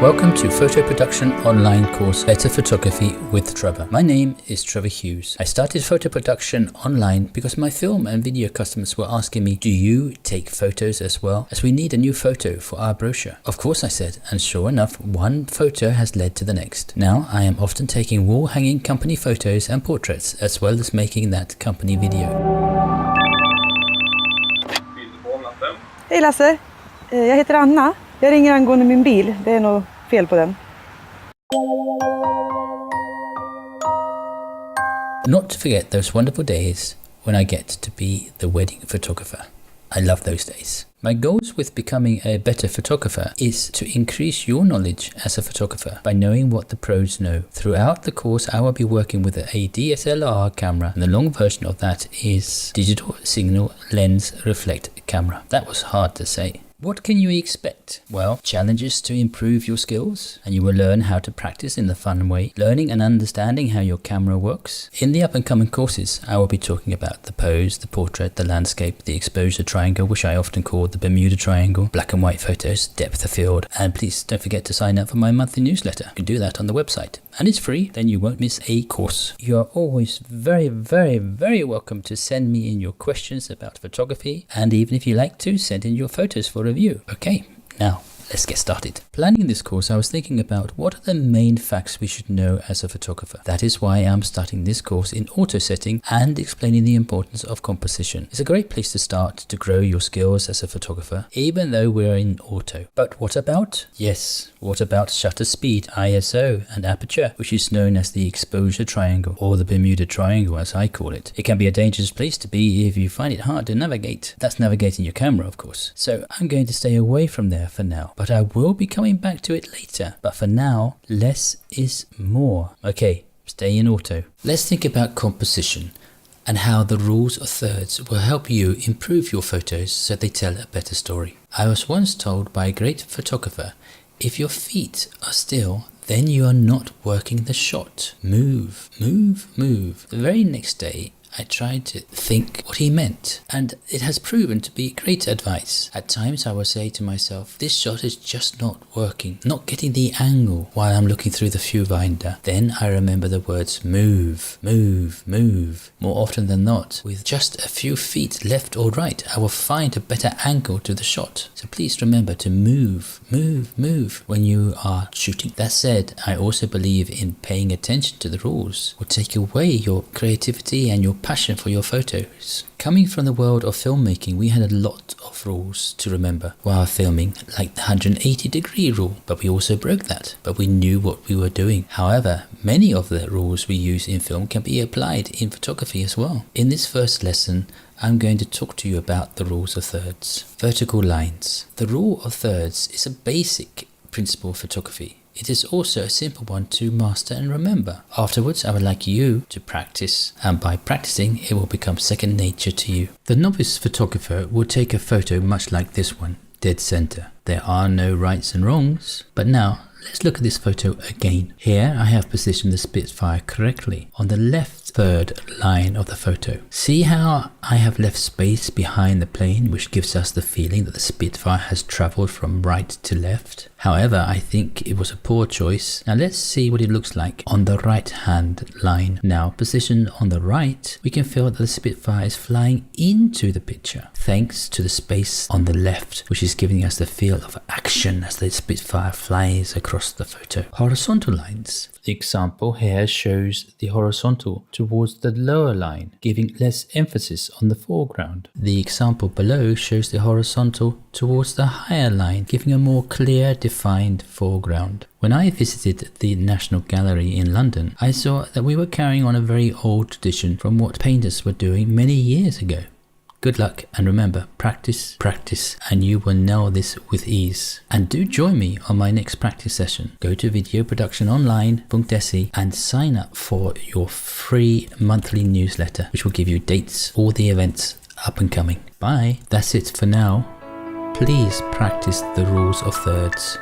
Welcome to Photo Production Online course Better Photography with Trevor. My name is Trevor Hughes. I started photo production online because my film and video customers were asking me, do you take photos as well? As we need a new photo for our brochure. Of course I said, and sure enough, one photo has led to the next. Now I am often taking wall hanging company photos and portraits as well as making that company video. Hej Lasse, jag heter Anna. Jag ringer angående min bil. Det är nog fel på den. Not to forget those wonderful days when I get to be the wedding photographer. I love those days. My goals with becoming a better photographer is to increase your knowledge as a photographer by knowing what the pros know. Throughout the course I will be working with a DSLR camera, and the long version of that is digital signal lens reflect camera. That was hard to say. What can you expect? Well, challenges to improve your skills, and you will learn how to practice in the fun way, learning and understanding how your camera works. In the up and coming courses, I will be talking about the pose, the portrait, the landscape, the exposure triangle, which I often call the Bermuda Triangle, black and white photos, depth of field, and please don't forget to sign up for my monthly newsletter. You can do that on the website. And it's free, then you won't miss a course. You are always very welcome to send me in your questions about photography, and even if you like to, send in your photos for review. Okay, now let's get started. Planning this course, I was thinking about what are the main facts we should know as a photographer. That is why I'm starting this course in auto setting and explaining the importance of composition. It's a great place to start to grow your skills as a photographer, even though we're in auto. But what about? Yes, what about shutter speed, ISO, and aperture, which is known as the exposure triangle, or the Bermuda Triangle as I call it. It can be a dangerous place to be if you find it hard to navigate. That's navigating your camera, of course. So I'm going to stay away from there for now, but I will be coming back to it later. But for now, less is more. Okay, stay in auto. Let's think about composition and how the rules of thirds will help you improve your photos so they tell a better story. I was once told by a great photographer, if your feet are still, then you are not working the shot. Move, move, move. The very next day, I tried to think what he meant, and it has proven to be great advice. At times I will say to myself, this shot is just not working, not getting the angle while I'm looking through the viewfinder. Then I remember the words move, move, move. More often than not, with just a few feet left or right, I will find a better angle to the shot. So please remember to move, move, move when you are shooting. That said, I also believe in paying attention to the rules will take away your creativity and your passion for your photos. Coming from the world of filmmaking, we had a lot of rules to remember while filming, like the 180-degree rule, but we also broke that, but we knew what we were doing. However, many of the rules we use in film can be applied in photography as well. In this first lesson, I'm going to talk to you about the rules of thirds. Vertical lines. The rule of thirds is a basic principle of photography. It is also a simple one to master and remember. Afterwards, I would like you to practice, and by practicing, it will become second nature to you. The novice photographer will take a photo much like this one, dead center. There are no rights and wrongs. But now, let's look at this photo again. Here, I have positioned the Spitfire correctly on the left third line of the photo. See how I have left space behind the plane, which gives us the feeling that the Spitfire has traveled from right to left. However, I think it was a poor choice. Now let's see what it looks like on the right hand line. Now positioned on the right, we can feel that the Spitfire is flying into the picture, thanks to the space on the left, which is giving us the feel of action as the Spitfire flies across the photo. Horizontal lines. The example here shows the horizontal towards the lower line, giving less emphasis on the foreground. The example below shows the horizontal towards the higher line, giving a more clear, defined foreground. When I visited the National Gallery in London, I saw that we were carrying on a very old tradition from what painters were doing many years ago. Good luck, and remember, practice, practice, and you will nail this with ease. And do join me on my next practice session. Go to videoproductiononline.se and sign up for your free monthly newsletter, which will give you dates, all the events up and coming. Bye. That's it for now. Please practice the rules of thirds